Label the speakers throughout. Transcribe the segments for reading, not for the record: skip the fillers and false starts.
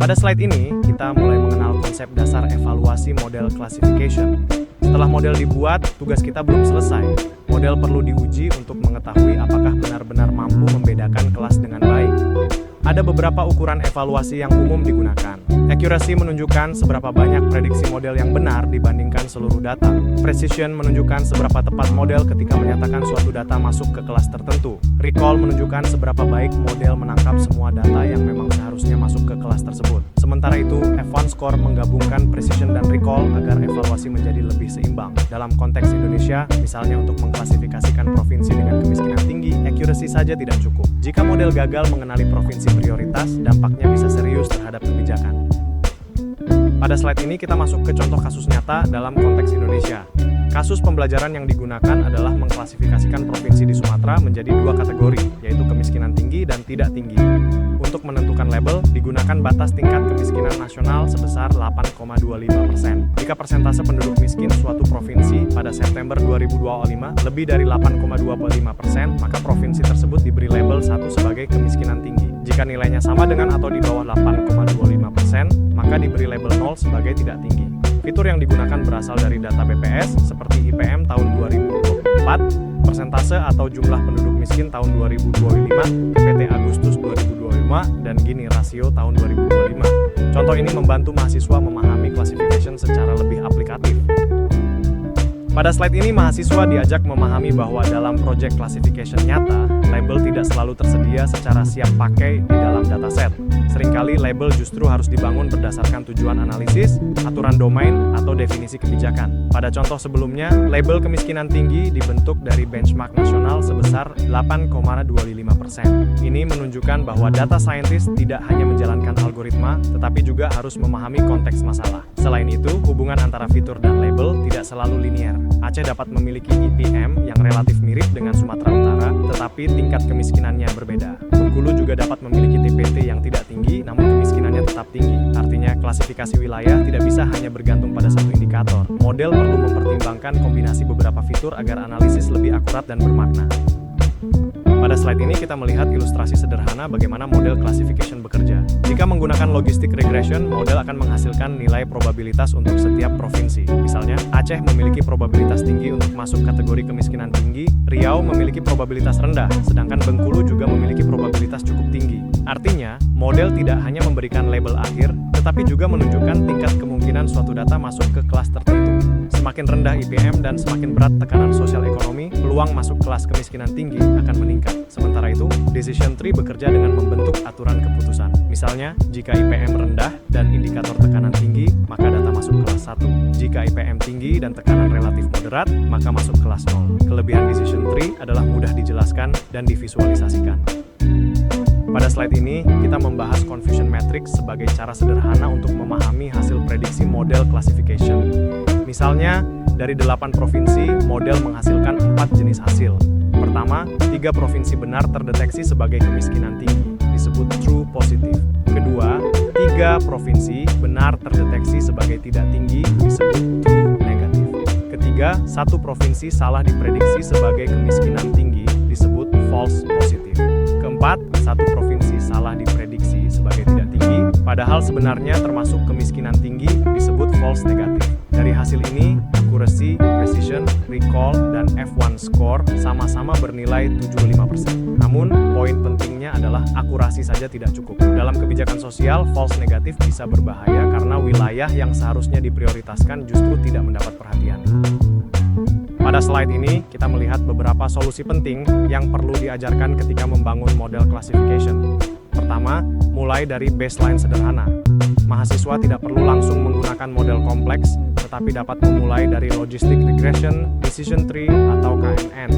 Speaker 1: Pada slide ini, kita mulai mengenal konsep dasar evaluasi model classification. Setelah model dibuat, tugas kita belum selesai. Model perlu diuji untuk mengetahui apakah benar-benar mampu membedakan kelas dengan baik. Ada beberapa ukuran evaluasi yang umum digunakan. Accuracy menunjukkan seberapa banyak prediksi model yang benar dibandingkan seluruh data. Precision menunjukkan seberapa tepat model ketika menyatakan suatu data masuk ke kelas tertentu. Recall menunjukkan seberapa baik model menangkap semua data yang memang seharusnya masuk ke kelas tersebut. Sementara itu, F1 Score menggabungkan precision dan recall agar evaluasi menjadi lebih seimbang. Dalam konteks Indonesia, misalnya untuk mengklasifikasikan provinsi dengan kemiskinan tinggi, accuracy saja tidak cukup. Jika model gagal mengenali provinsi prioritas, dampaknya bisa serius terhadap kebijakan. Pada slide ini kita masuk ke contoh kasus nyata dalam konteks Indonesia. Kasus pembelajaran yang digunakan adalah mengklasifikasikan provinsi di Sumatera menjadi dua kategori, yaitu kemiskinan tinggi dan tidak tinggi. Untuk menentukan label, digunakan batas tingkat kemiskinan nasional sebesar 8,25%. Jika persentase penduduk miskin suatu provinsi pada September 2025 lebih dari 8,25%, maka provinsi tersebut diberi label 1 sebagai kemiskinan tinggi. Jika nilainya sama dengan atau di bawah 8,25%, maka diberi label 0 sebagai tidak tinggi. Fitur yang digunakan berasal dari data BPS seperti IPM tahun 2024, persentase atau jumlah penduduk miskin tahun 2025, PPT Agustus 2025, dan Gini rasio tahun 2025. Contoh ini membantu mahasiswa memahami classification secara lebih aplikatif. Pada slide ini, mahasiswa diajak memahami bahwa dalam proyek classification nyata, label tidak selalu tersedia secara siap pakai di dalam dataset. Seringkali label justru harus dibangun berdasarkan tujuan analisis, aturan domain, atau definisi kebijakan. Pada contoh sebelumnya, label kemiskinan tinggi dibentuk dari benchmark nasional sebesar 8,25%. Ini menunjukkan bahwa data scientist tidak hanya menjalankan algoritma, tetapi juga harus memahami konteks masalah. Selain itu, hubungan antara fitur dan label tidak selalu linier. Aceh dapat memiliki IPM yang relatif mirip dengan Sumatera Utara, tetapi tingkat kemiskinannya berbeda. Bengkulu juga dapat memiliki TPT yang tidak tinggi, namun kemiskinannya tetap tinggi. Artinya, klasifikasi wilayah tidak bisa hanya bergantung pada satu indikator. Model perlu mempertimbangkan kombinasi beberapa fitur agar analisis lebih akurat dan bermakna. Pada slide ini kita melihat ilustrasi sederhana bagaimana model classification bekerja. Jika menggunakan logistic regression, model akan menghasilkan nilai probabilitas untuk setiap provinsi. Misalnya, Aceh memiliki probabilitas tinggi untuk masuk kategori kemiskinan tinggi, Riau memiliki probabilitas rendah, sedangkan Bengkulu juga memiliki probabilitas cukup tinggi. Artinya, model tidak hanya memberikan label akhir, tetapi juga menunjukkan tingkat kemungkinan suatu data masuk ke kelas tertentu. Semakin rendah IPM dan semakin berat tekanan sosial ekonomi, peluang masuk kelas kemiskinan tinggi akan meningkat. Sementara itu, decision tree bekerja dengan membentuk aturan keputusan. Misalnya, jika IPM rendah dan indikator tekanan tinggi, maka data masuk kelas 1. Jika IPM tinggi dan tekanan relatif moderat, maka masuk kelas 0. Kelebihan decision tree adalah mudah dijelaskan dan divisualisasikan. Pada slide ini, kita membahas confusion matrix sebagai cara sederhana untuk memahami hasil prediksi model classification. Misalnya, dari 8 provinsi, model menghasilkan 4 jenis hasil. Pertama, 3 provinsi benar terdeteksi sebagai kemiskinan tinggi, disebut true positive. Kedua, 3 provinsi benar terdeteksi sebagai tidak tinggi, disebut true negatif. Ketiga, 1 provinsi salah diprediksi sebagai kemiskinan tinggi, disebut false positive. Keempat, 1 provinsi salah diprediksi sebagai tidak tinggi, padahal sebenarnya termasuk kemiskinan tinggi, disebut false negatif. Dari hasil ini, accuracy, precision, recall, dan F1 score sama-sama bernilai 75%. Namun, poin pentingnya adalah akurasi saja tidak cukup. Dalam kebijakan sosial, false negatif bisa berbahaya karena wilayah yang seharusnya diprioritaskan justru tidak mendapat perhatian. Pada slide ini, kita melihat beberapa solusi penting yang perlu diajarkan ketika membangun model classification. Pertama, mulai dari baseline sederhana. Mahasiswa tidak perlu langsung menggunakan model kompleks, tetapi dapat memulai dari logistic regression, decision tree, atau KNN.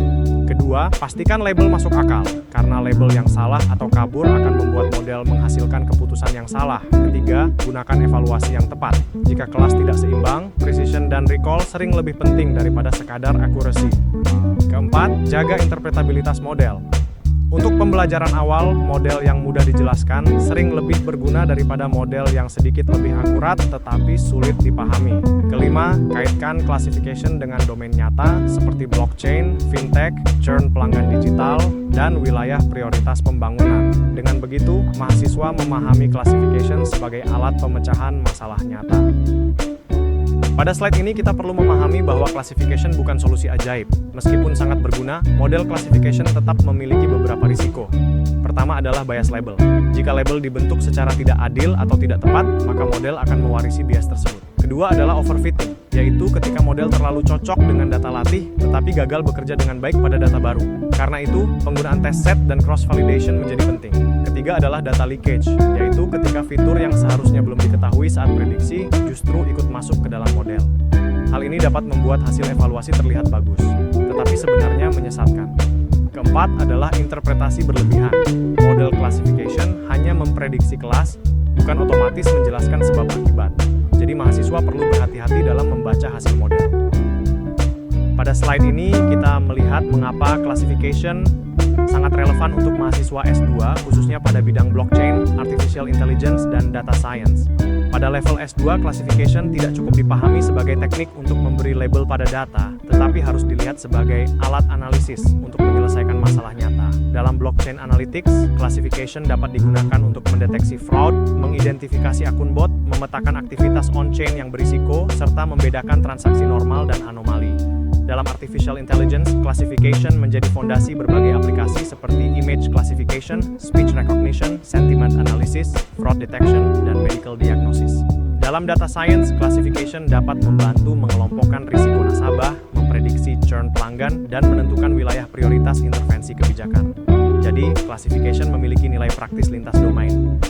Speaker 1: Kedua, pastikan label masuk akal, karena label yang salah atau kabur akan membuat model menghasilkan keputusan yang salah. Ketiga, gunakan evaluasi yang tepat. Jika kelas tidak seimbang, precision dan recall sering lebih penting daripada sekadar accuracy. Keempat, jaga interpretabilitas model. Untuk pembelajaran awal, model yang mudah dijelaskan sering lebih berguna daripada model yang sedikit lebih akurat tetapi sulit dipahami. Kelima, kaitkan classification dengan domain nyata seperti blockchain, fintech, churn pelanggan digital, dan wilayah prioritas pembangunan. Dengan begitu, mahasiswa memahami classification sebagai alat pemecahan masalah nyata. Pada slide ini kita perlu memahami bahwa classification bukan solusi ajaib. Meskipun sangat berguna, model classification tetap memiliki beberapa risiko. Pertama adalah bias label. Jika label dibentuk secara tidak adil atau tidak tepat, maka model akan mewarisi bias tersebut. Kedua adalah overfitting, yaitu ketika model terlalu cocok dengan data latih, tetapi gagal bekerja dengan baik pada data baru. Karena itu, penggunaan test set dan cross-validation menjadi penting. Ketiga adalah data leakage, yaitu ketika fitur yang seharusnya belum diketahui saat prediksi, justru ikut masuk ke dalam model. Hal ini dapat membuat hasil evaluasi terlihat bagus, tetapi sebenarnya menyesatkan. Keempat adalah interpretasi berlebihan. Model classification hanya memprediksi kelas, bukan otomatis menjelaskan sebab akibat. Jadi mahasiswa perlu berhati-hati dalam membaca hasil model. Pada slide ini kita melihat mengapa classification sangat relevan untuk mahasiswa S2, khususnya pada bidang blockchain, artificial intelligence, dan data science. Pada level S2, classification tidak cukup dipahami sebagai teknik untuk memberi label pada data, tetapi harus dilihat sebagai alat analisis untuk menyelesaikan masalah nyata. Dalam blockchain analytics, classification dapat digunakan untuk mendeteksi fraud, mengidentifikasi akun bot, memetakan aktivitas on-chain yang berisiko, serta membedakan transaksi normal dan anomali. Dalam artificial intelligence, classification menjadi fondasi berbagai aplikasi seperti image classification, speech recognition, sentiment analysis, fraud detection, dan medical diagnosis. Dalam data science, classification dapat membantu mengelompokkan risiko nasabah, memprediksi churn pelanggan, dan menentukan wilayah prioritas intervensi kebijakan. Jadi, classification memiliki nilai praktis lintas domain.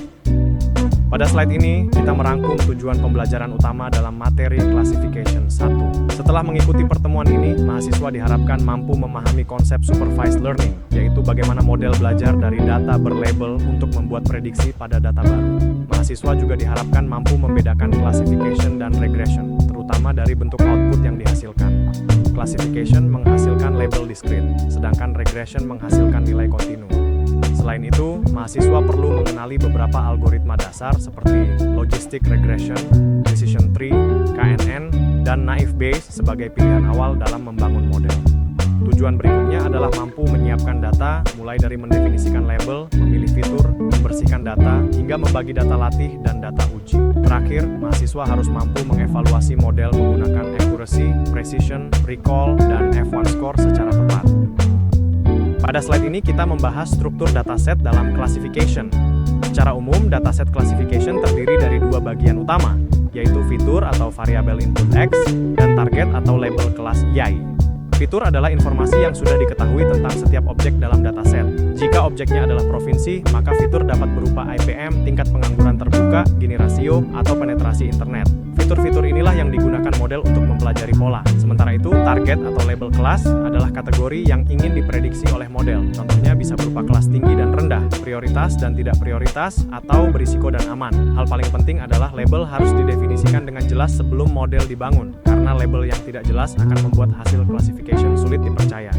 Speaker 1: Pada slide ini, kita merangkum tujuan pembelajaran utama dalam materi classification 1. Setelah mengikuti pertemuan ini, mahasiswa diharapkan mampu memahami konsep supervised learning, yaitu bagaimana model belajar dari data berlabel untuk membuat prediksi pada data baru. Mahasiswa juga diharapkan mampu membedakan classification dan regression, terutama dari bentuk output yang dihasilkan. Classification menghasilkan label discrete, sedangkan regression menghasilkan nilai kontinu. Selain itu, mahasiswa perlu mengenali beberapa algoritma dasar seperti logistic regression, decision tree, KNN, dan naive Bayes sebagai pilihan awal dalam membangun model. Tujuan berikutnya adalah mampu menyiapkan data, mulai dari mendefinisikan label, memilih fitur, membersihkan data, hingga membagi data latih dan data uji. Terakhir, mahasiswa harus mampu mengevaluasi model menggunakan accuracy, precision, recall, dan F1 score secara tepat. Pada slide ini kita membahas struktur dataset dalam classification. Secara umum, dataset classification terdiri dari dua bagian utama, yaitu fitur atau variabel input X dan target atau label kelas Y. Fitur adalah informasi yang sudah diketahui tentang setiap objek dalam dataset. Jika objeknya adalah provinsi, maka fitur dapat berupa IPM, tingkat pengangguran terbuka, Gini rasio, atau penetrasi internet. Fitur-fitur inilah yang digunakan model untuk mempelajari pola. Sementara itu, target atau label kelas adalah kategori yang ingin diprediksi oleh model. Contohnya bisa berupa kelas tinggi dan rendah, prioritas dan tidak prioritas, atau berisiko dan aman. Hal paling penting adalah label harus didefinisikan dengan jelas sebelum model dibangun, karena label yang tidak jelas akan membuat hasil classification sulit dipercaya.